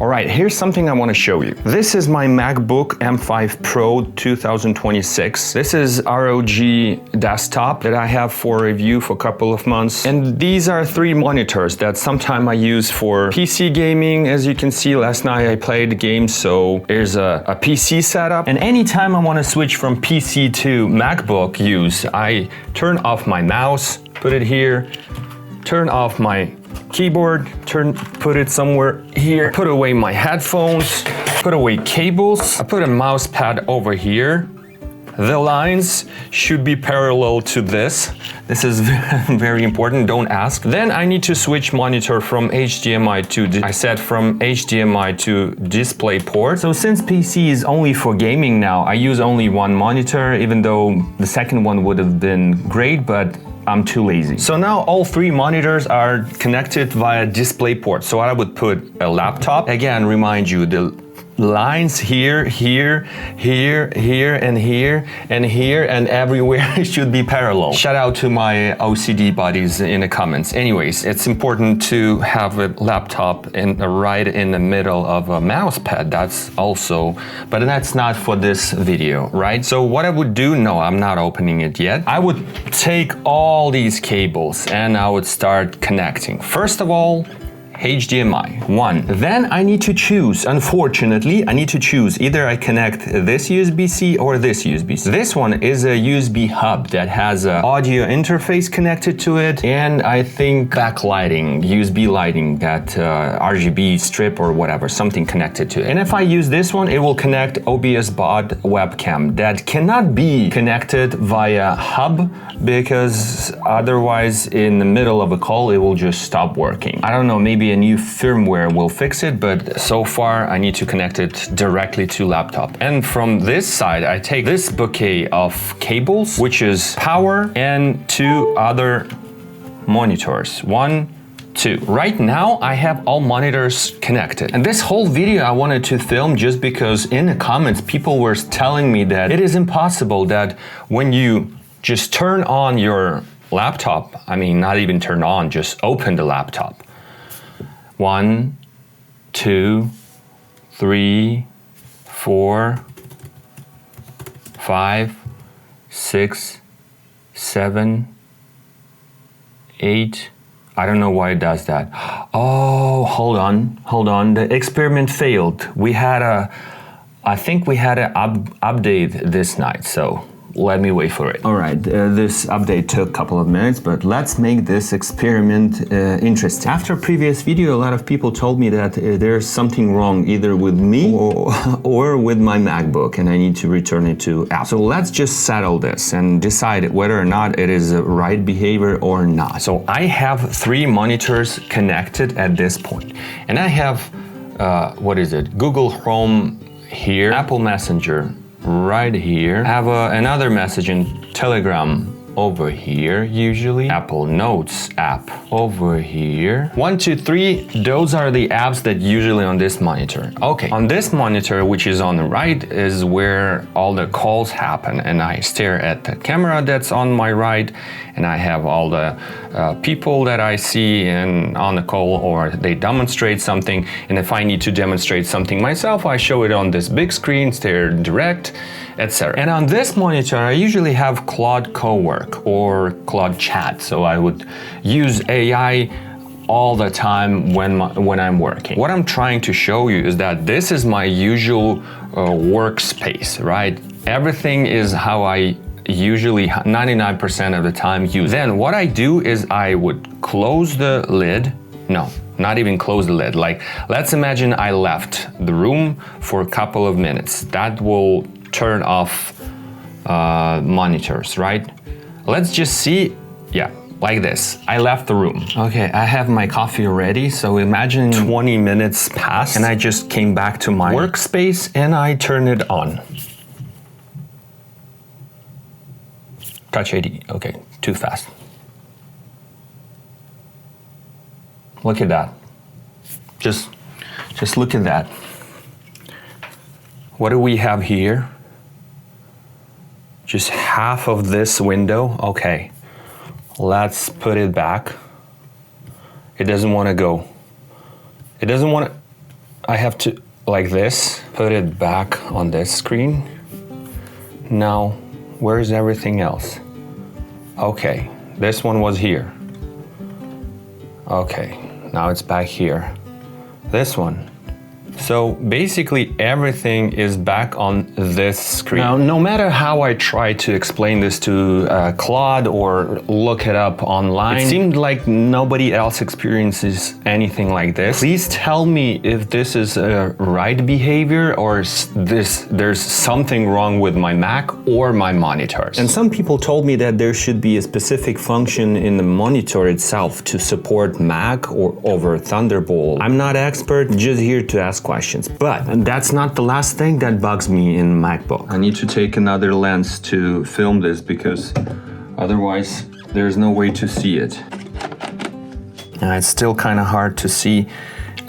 All right, here's something I want to show you. This is my MacBook M5 Pro 2026. This is ROG desktop that I have for review for a couple of months. And these are 3 monitors that sometimes I use for PC gaming. As you can see, last night I played games, so there's a PC setup. And anytime I want to switch from PC to MacBook use, I turn off my mouse, put it here, turn off my keyboard, put it somewhere here, put away my headphones, put away cables. I put a mouse pad over here. The lines should be parallel to this. This is very important, don't ask. Then I need to switch monitor from HDMI from HDMI to display port. So since PC is only for gaming now, I use only one monitor, even though the second one would have been great, but I'm too lazy. So now all 3 monitors are connected via display port. So I would put a laptop. Again, remind you, the lines here, here, here, here, and here, and here, and everywhere should be parallel. Shout out to my OCD buddies in the comments. Anyways, it's important to have a laptop right in the middle of a mouse pad. That's also, but that's not for this video, right? So what I would do, no, I'm not opening it yet. I would take all these cables and I would start connecting. First of all, HDMI 1. Then I need to choose, unfortunately, I need to choose either I connect this USB-C or this USB-C. This one is a USB hub that has an audio interface connected to it, and I think backlighting, USB lighting, that RGB strip or whatever, something connected to it. And if I use this one, it will connect OBS bot webcam that cannot be connected via hub, because otherwise in the middle of a call, it will just stop working. I don't know, maybe a new firmware will fix it, but so far I need to connect it directly to laptop. And from this side, I take this bouquet of cables, which is power and 2 other monitors. 1, 2. Right now I have all monitors connected. And this whole video I wanted to film just because in the comments people were telling me that it is impossible that when you just turn on your laptop, I mean, not even turn on, just open the laptop. 1, 2, 3, 4, 5, 6, 7, 8. I don't know why it does that. Oh, hold on. The experiment failed. I think we had an update this night, so let me wait for it. All right, this update took a couple of minutes, but let's make this experiment interesting. After a previous video, a lot of people told me that there's something wrong either with me or with my MacBook, and I need to return it to Apple. So let's just settle this and decide whether or not it is a right behavior or not. So I have 3 monitors connected at this point, and I have, Google Chrome here, Apple Messenger right here. I have another message in Telegram over here, usually. Apple Notes app over here. 1, 2, 3, those are the apps that usually on this monitor. Okay, on this monitor, which is on the right, is where all the calls happen, and I stare at the camera that's on my right, and I have all the people that I see on the call, or they demonstrate something, and if I need to demonstrate something myself, I show it on this big screen, stare direct, etc. And on this monitor, I usually have Claude Cowork or Claude Chat, so I would use AI all the time when I'm working. What I'm trying to show you is that this is my usual workspace, right? Everything is how I usually 99% of the time use. Then what I do is I would close the lid. No, not even close the lid. Like, let's imagine I left the room for a couple of minutes. That will turn off monitors, right? Let's just see, yeah, like this. I left the room. Okay, I have my coffee ready, so imagine 20 minutes passed and I just came back to my workspace and I turn it on. Touch ID, okay, too fast. Look at that. Just look at that. What do we have here? Just half of this window. Okay, let's put it back. It doesn't want to go. It doesn't want to. I have to, like this, put it back on this screen. Now, where is everything else? Okay, this one was here. Okay, now it's back here. This one. So basically everything is back on this screen. Now, no matter how I try to explain this to Claude or look it up online, it seemed like nobody else experiences anything like this. Please tell me if this is a right behavior or there's something wrong with my Mac or my monitors. And some people told me that there should be a specific function in the monitor itself to support Mac or over Thunderbolt. I'm not expert, just here to ask questions. But that's not the last thing that bugs me in MacBook. I need to take another lens to film this because otherwise there's no way to see it. And it's still kind of hard to see.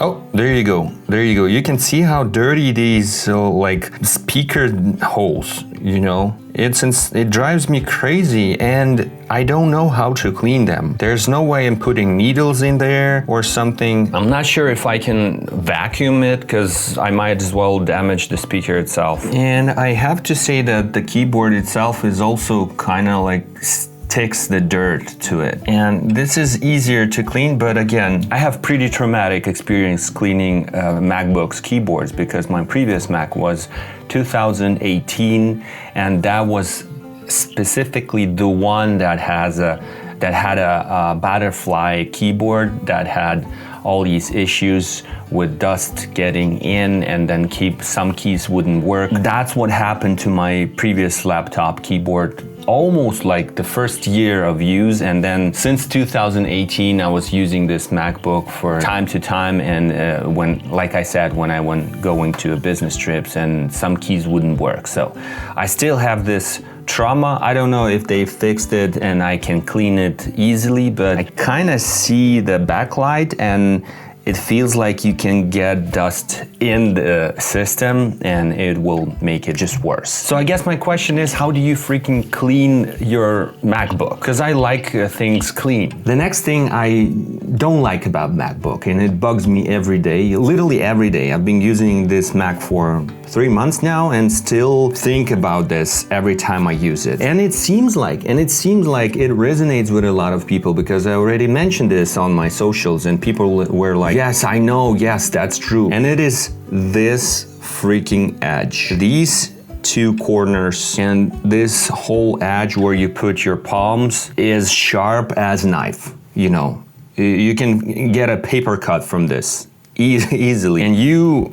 Oh, there you go. There you go. You can see how dirty these like speaker holes, you know. It drives me crazy and I don't know how to clean them. There's no way I'm putting needles in there or something. I'm not sure if I can vacuum it because I might as well damage the speaker itself. And I have to say that the keyboard itself is also kind of like sticks the dirt to it. And this is easier to clean, but again, I have pretty traumatic experience cleaning MacBook's keyboards because my previous Mac was 2018 and that was specifically the one that had a butterfly keyboard that had all these issues with dust getting in and then some keys wouldn't work. That's what happened to my previous laptop keyboard almost like the first year of use, and then since 2018 I was using this MacBook for time to time, and when, like I said, when I went going to business trips and some keys wouldn't work. So I still have this trauma. I don't know if they fixed it and I can clean it easily, but I kind of see the backlight and it feels like you can get dust in the system and it will make it just worse. So I guess my question is, how do you freaking clean your MacBook? Because I like things clean. The next thing I don't like about MacBook, and it bugs me every day, literally every day. I've been using this Mac for 3 months now and still think about this every time I use it. And it seems like it resonates with a lot of people because I already mentioned this on my socials and people were like, yes, I know, yes, that's true. And it is this freaking edge. These two corners and this whole edge where you put your palms is sharp as a knife, you know. You can get a paper cut from this easily. And you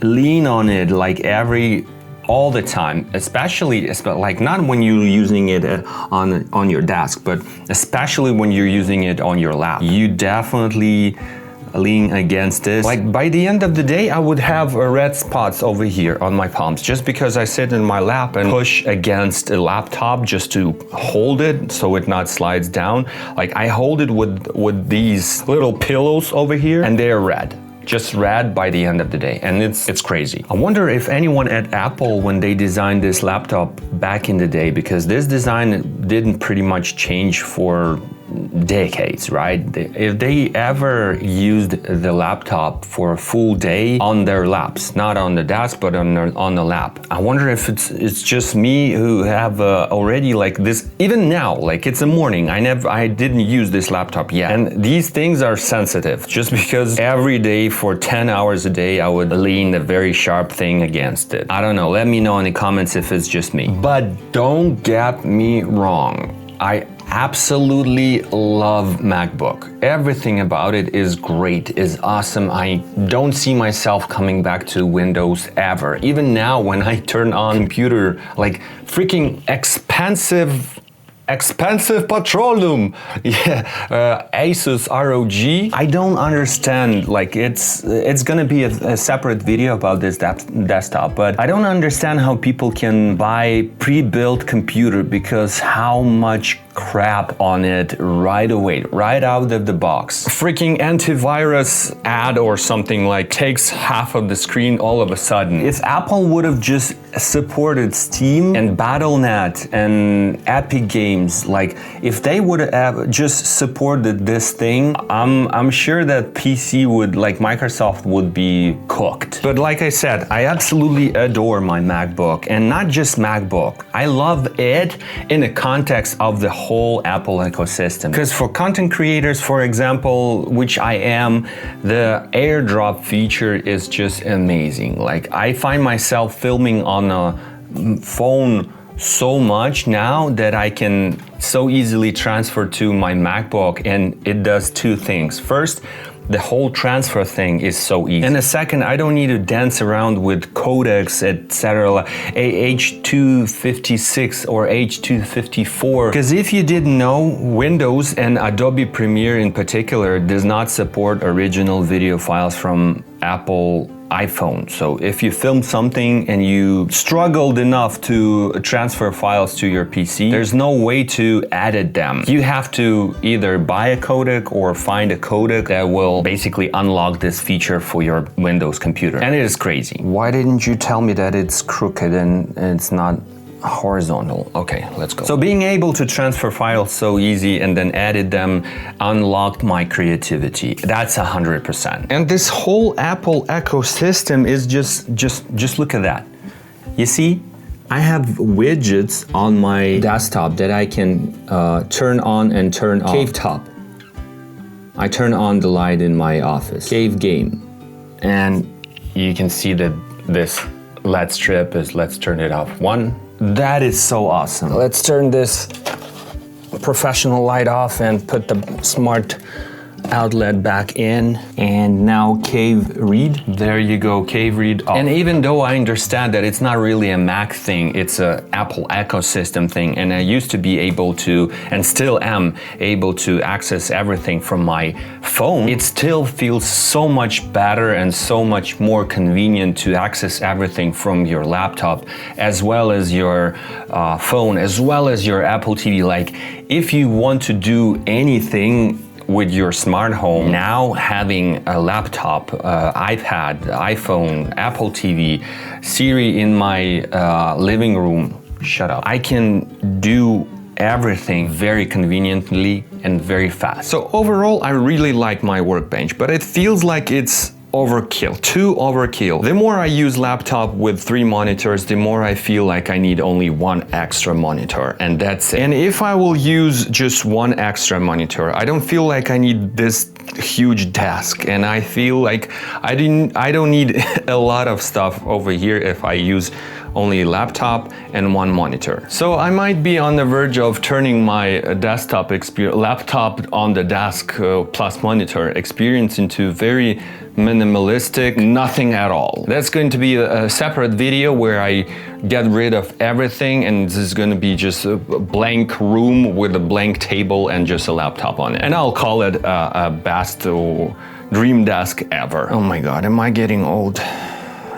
lean on it like all the time, especially like not when you're using it on your desk, but especially when you're using it on your lap. You definitely lean against this. Like by the end of the day, I would have red spots over here on my palms just because I sit in my lap and push against a laptop just to hold it so it not slides down. Like I hold it with these little pillows over here and they're red. Just red by the end of the day, and it's crazy. I wonder if anyone at Apple, when they designed this laptop back in the day, because this design didn't pretty much change for decades, right? If they ever used the laptop for a full day on their laps, not on the desk, but on the lap. I wonder if it's just me who have already like this, even now, like it's a morning, I didn't use this laptop yet. And these things are sensitive just because every day for 10 hours a day, I would lean a very sharp thing against it. I don't know, let me know in the comments if it's just me. But don't get me wrong, I absolutely love MacBook. Everything about it is great, is awesome. I don't see myself coming back to Windows ever. Even now when I turn on computer, like freaking expensive petroleum, yeah, Asus ROG. I don't understand, like it's gonna be a separate video about this desktop, but I don't understand how people can buy pre-built computer because how much crap on it right away, right out of the box. Freaking antivirus ad or something like takes half of the screen all of a sudden. If Apple would have just supported Steam and Battle.net and Epic Games, like if they would have just supported this thing, I'm sure that PC would, like Microsoft would be cooked. But like I said, I absolutely adore my MacBook, and not just MacBook. I love it in the context of the whole Apple ecosystem. Because for content creators, for example, which I am, the AirDrop feature is just amazing. Like I find myself filming on a phone so much now that I can so easily transfer to my MacBook, and it does two things. First, the whole transfer thing is so easy. And the second, I don't need to dance around with codecs, etc. H256 or H254. Because if you didn't know, Windows and Adobe Premiere in particular does not support original video files from Apple iPhone. So if you film something and you struggled enough to transfer files to your PC, there's no way to edit them. You have to either buy a codec or find a codec that will basically unlock this feature for your Windows computer. And it is crazy. Why didn't you tell me that it's crooked and it's not horizontal? Okay, let's go. So being able to transfer files so easy and then edit them unlocked my creativity. That's 100%. And this whole Apple ecosystem is just look at that. You see, I have widgets on my desktop that I can turn on and turn off. Cave top. I turn on the light in my office. Cave game. And you can see that this LED strip is let's turn it off. That is so awesome. Let's turn this professional light off and put the smart outlet back in. And now Cave Read. There you go, Cave Read off. And even though I understand that it's not really a Mac thing, it's a Apple ecosystem thing, and I used to be able to, and still am able to access everything from my phone, it still feels so much better and so much more convenient to access everything from your laptop, as well as your phone, as well as your Apple TV. Like, if you want to do anything with your smart home, now having a laptop, iPad, iPhone, Apple TV, Siri in my living room, shut up. I can do everything very conveniently and very fast. So overall, I really like my workbench, but it feels like it's overkill, too overkill. The more I use laptop with 3 monitors, the more I feel like I need only 1 extra monitor, and that's it. And if I will use just 1 extra monitor, I don't feel like I need this huge desk, and I feel like I don't need a lot of stuff over here if I use only laptop and 1 monitor. So I might be on the verge of turning my laptop on the desk plus monitor experience into very minimalistic, nothing at all. That's going to be a separate video where I get rid of everything, and this is going to be just a blank room with a blank table and just a laptop on it. And I'll call it a best dream desk ever. Oh my God, am I getting old?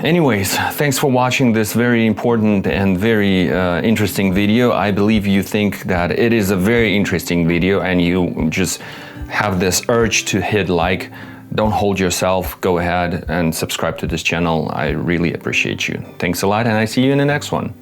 Anyways, thanks for watching this very important and very interesting video. I believe you think that it is a very interesting video and you just have this urge to hit like. Don't hold yourself, go ahead and subscribe to this channel. I really appreciate you. Thanks a lot, and I see you in the next one.